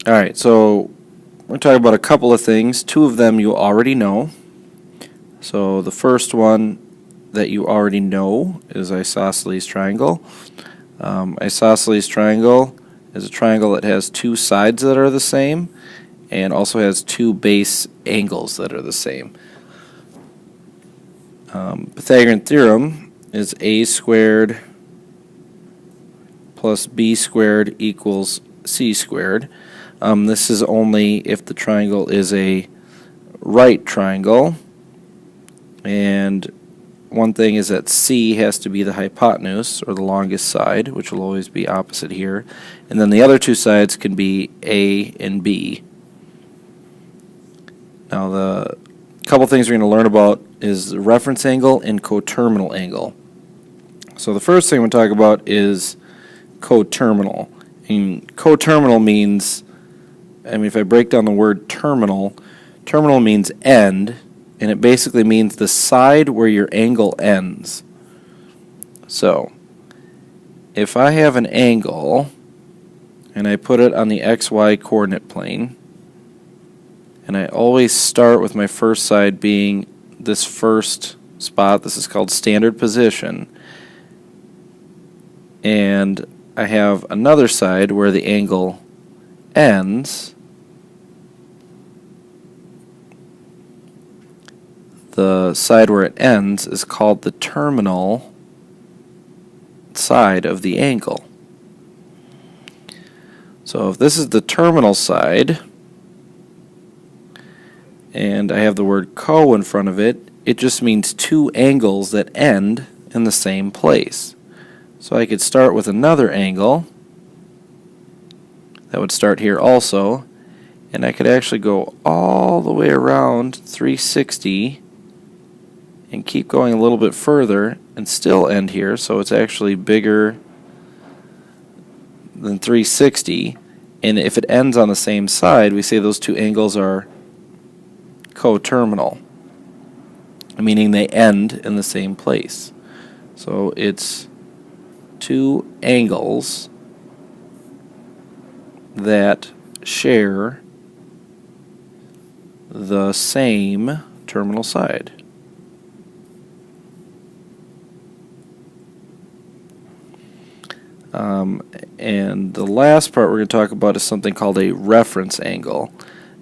Alright, so we're going to talk about a couple of things. Two of them you already know. So the first one that you already know is isosceles triangle. Isosceles triangle is a triangle that has two sides that are the same and also has two base angles that are the same. Pythagorean theorem is a squared plus b squared equals c squared. This is only if the triangle is a right triangle, and one thing is that C has to be the hypotenuse, or the longest side, which will always be opposite here, and then the other two sides can be A and B. Now the couple things we're going to learn about is the reference angle and coterminal angle. So the first thing we're going to talk about is coterminal. And coterminal means, if I break down the word terminal, terminal means end, and it basically means the side where your angle ends. So, if I have an angle, and I put it on the XY coordinate plane, and I always start with my first side being this first spot, this is called standard position, and I have another side where the angle ends. The side where it ends is called the terminal side of the angle. So if this is the terminal side, and I have the word co in front of it, it just means two angles that end in the same place. So I could start with another angle that would start here also, and I could actually go all the way around 360 and keep going a little bit further and still end here, so it's actually bigger than 360. And if it ends on the same side, we say those two angles are coterminal, meaning they end in the same place. So it's two angles that share the same terminal side. And the last part we're going to talk about is something called a reference angle.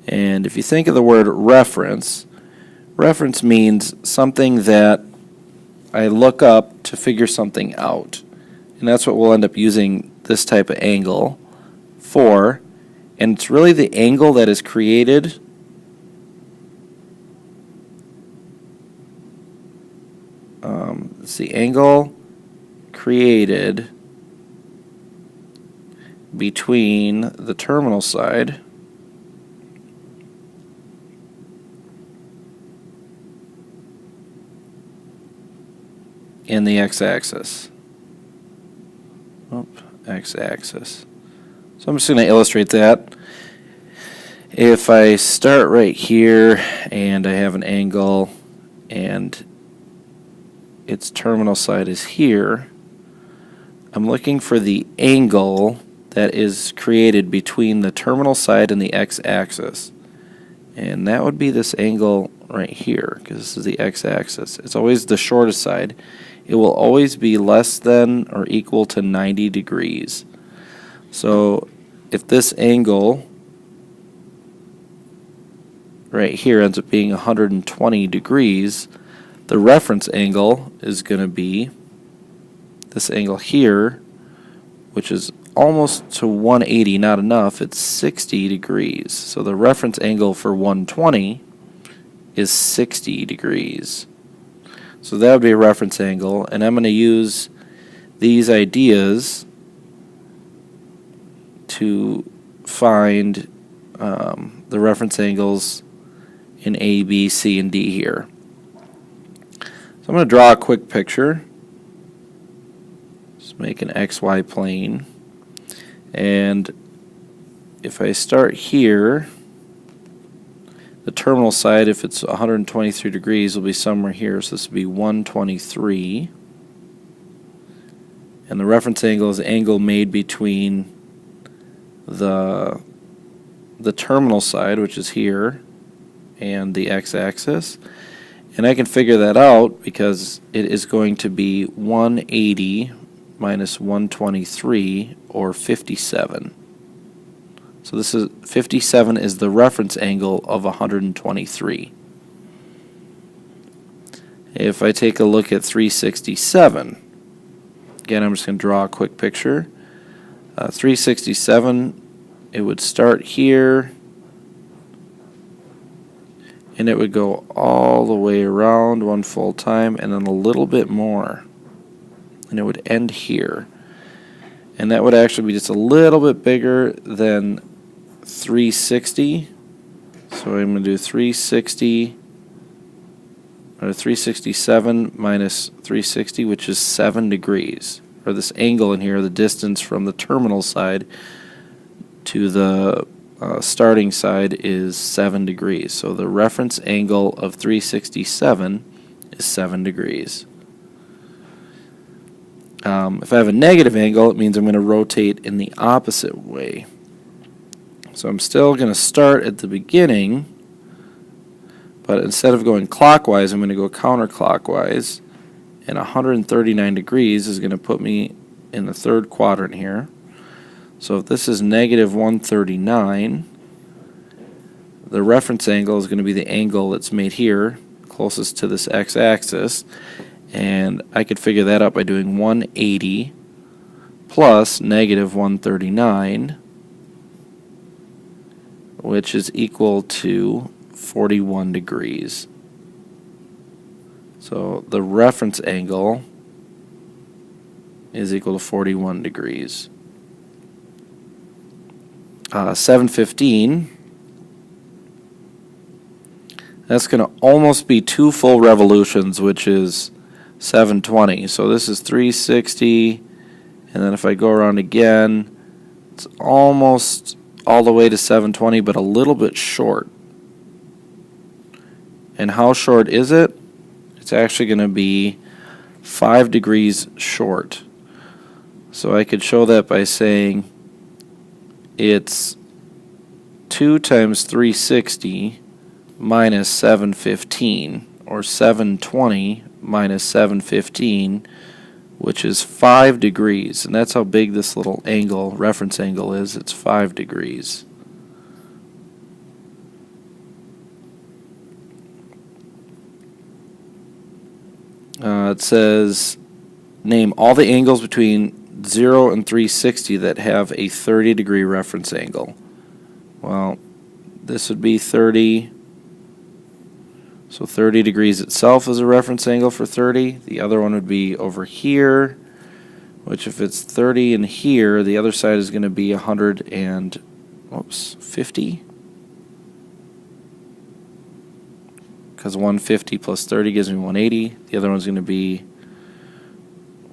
And if you think of the word reference, reference means something that I look up to figure something out. And that's what we'll end up using this type of angle for. And it's really the angle that is created it's the angle created between the terminal side and the x-axis. X-axis. So I'm just going to illustrate that. If I start right here and I have an angle and its terminal side is here, I'm looking for the angle that is created between the terminal side and the x-axis. And that would be this angle right here, because this is the x-axis. It's always the shortest side. It will always be less than or equal to 90 degrees. So if this angle right here ends up being 120 degrees, the reference angle is going to be this angle here, which is almost to 180, not enough, it's 60 degrees. So the reference angle for 120 is 60 degrees. So that would be a reference angle, and I'm going to use these ideas to find the reference angles in A, B, C, and D here. So I'm going to draw a quick picture. Just make an XY plane. And if I start here, the terminal side, if it's 123 degrees, will be somewhere here. So this will be 123. And the reference angle is the angle made between the the terminal side, which is here, and the x-axis. And I can figure that out because it is going to be 180 minus 123, or 57. So this is 57 is the reference angle of 123. If I take a look at 367, again I'm just going to draw a quick picture. 367, it would start here, and it would go all the way around one full time, and then a little bit more, and it would end here. And that would actually be just a little bit bigger than 360. So I'm going to do 360, or 367 minus 360, which is 7 degrees. Or this angle in here, the distance from the terminal side to the starting side is 7 degrees. So the reference angle of 367 is 7 degrees. If I have a negative angle, it means I'm going to rotate in the opposite way. So I'm still going to start at the beginning, but instead of going clockwise, I'm going to go counterclockwise. And 139 degrees is going to put me in the third quadrant here. So if this is negative 139, the reference angle is going to be the angle that's made here, closest to this x-axis. And I could figure that out by doing 180 plus negative 139, which is equal to 41 degrees. So the reference angle is equal to 41 degrees. 715, that's going to almost be 2 full revolutions, which is 720. So this is 360, and then if I go around again, it's almost all the way to 720, but a little bit short. And how short is it? It's actually going to be 5 degrees short. So I could show that by saying it's 2 times 360 minus 715, or 720 minus 715, which is 5 degrees. And that's how big this little angle, reference angle, is. It's 5 degrees. It says, name all the angles between 0 and 360 that have a 30-degree reference angle. Well, this would be 30. So 30 degrees itself is a reference angle for 30. The other one would be over here, which if it's 30 in here, the other side is going to be 150. Because 150 plus 30 gives me 180. The other one's going to be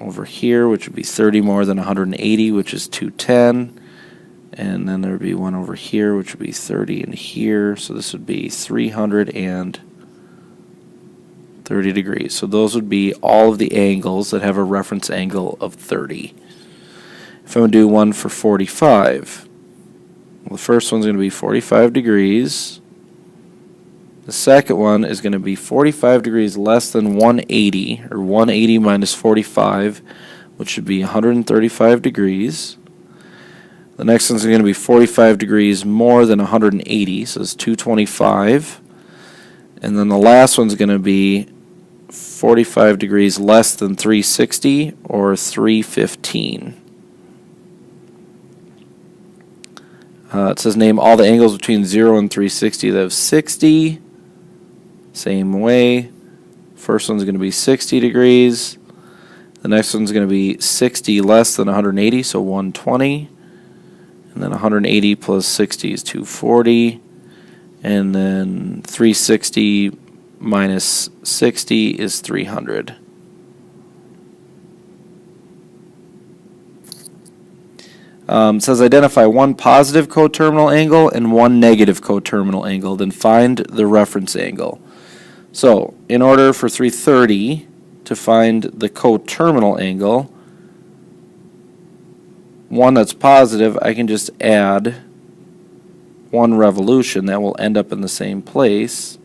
over here, which would be 30 more than 180, which is 210. And then there would be one over here, which would be 30 in here. So this would be 330 degrees. So those would be all of the angles that have a reference angle of 30. If I'm going to do one for 45, well, the first one's going to be 45 degrees. The second one is going to be 45 degrees less than 180, or 180 minus 45, which should be 135 degrees. The next one's going to be 45 degrees more than 180, so it's 225. And then the last one's going to be 45 degrees less than 360, or 315. It says name all the angles between 0 and 360 that have 60. Same way. First one's going to be 60 degrees. The next one's going to be 60 less than 180, so 120. And then 180 plus 60 is 240. And then 360 minus 60 is 300. It says identify one positive coterminal angle and one negative coterminal angle, then find the reference angle. So in order for 330 to find the coterminal angle, one that's positive, I can just add one revolution, that will end up in the same place.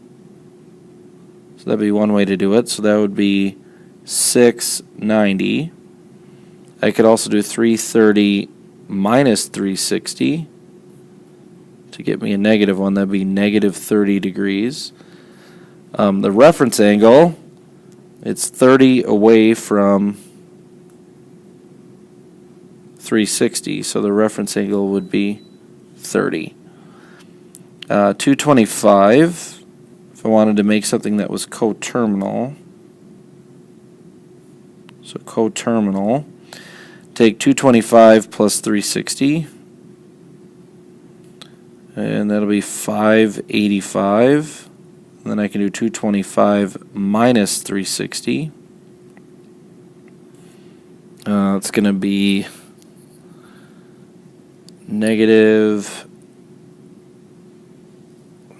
So that'd be one way to do it. So that would be 690. I could also do 330 minus 360 to get me a negative one. That'd be negative 30 degrees. The reference angle, it's 30 away from 360, so the reference angle would be 30. 225, if I wanted to make something that was coterminal, so coterminal, take 225 plus 360, and that'll be 585. And then I can do 225 minus 360. It's going to be negative,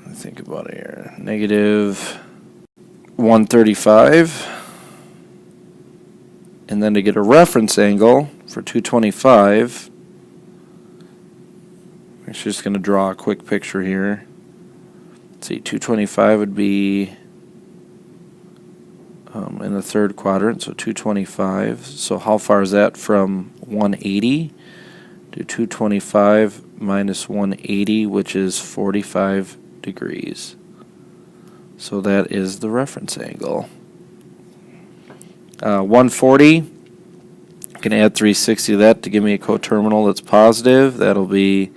think about it here, negative 135. And then to get a reference angle for 225, I'm just going to draw a quick picture here. Let's see, 225 would be in the third quadrant, so 225. So how far is that from 180? Do 225 minus 180, which is 45 degrees. So that is the reference angle. 140, I can add 360 to that to give me a coterminal that's positive. That'll be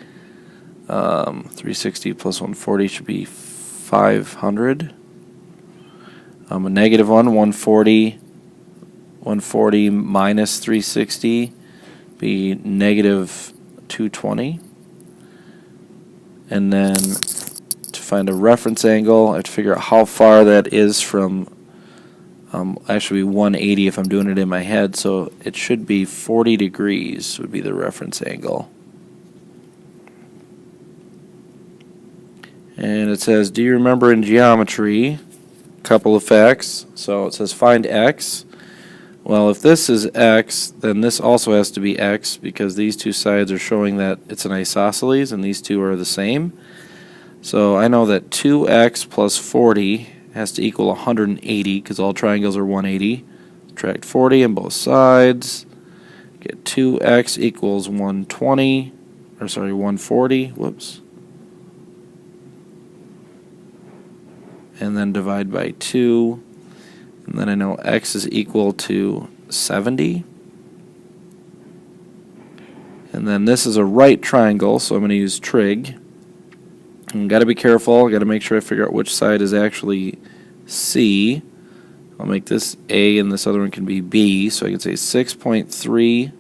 360 plus 140 should be 500. A negative one, 140 minus 360 be negative 220. And then to find a reference angle, I have to figure out how far that is from, actually 180 if I'm doing it in my head, so it should be 40 degrees would be the reference angle. And it says, do you remember in geometry, couple of facts. So it says find x. Well, if this is x, then this also has to be x because these two sides are showing that it's an isosceles and these two are the same. So I know that 2x plus 40 has to equal 180 because all triangles are 180. Subtract 40 on both sides. Get 2x equals 120, or sorry, 140. Whoops. And then divide by 2. And then I know x is equal to 70. And then this is a right triangle, so I'm going to use trig. And got to be careful. Got to make sure I figure out which side is actually C. I'll make this A and this other one can be B. So I can say 6.3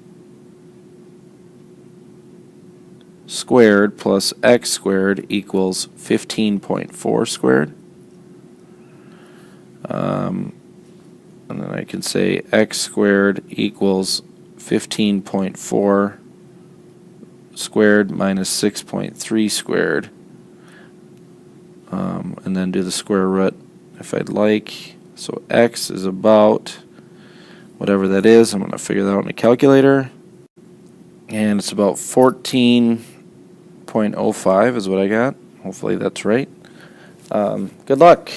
squared plus x squared equals 15.4 squared. And then I can say x squared equals 15.4 squared minus 6.3 squared. And then do the square root if I'd like. So x is about whatever that is. I'm going to figure that out in a calculator. And it's about 14.05 is what I got. Hopefully that's right. Good luck.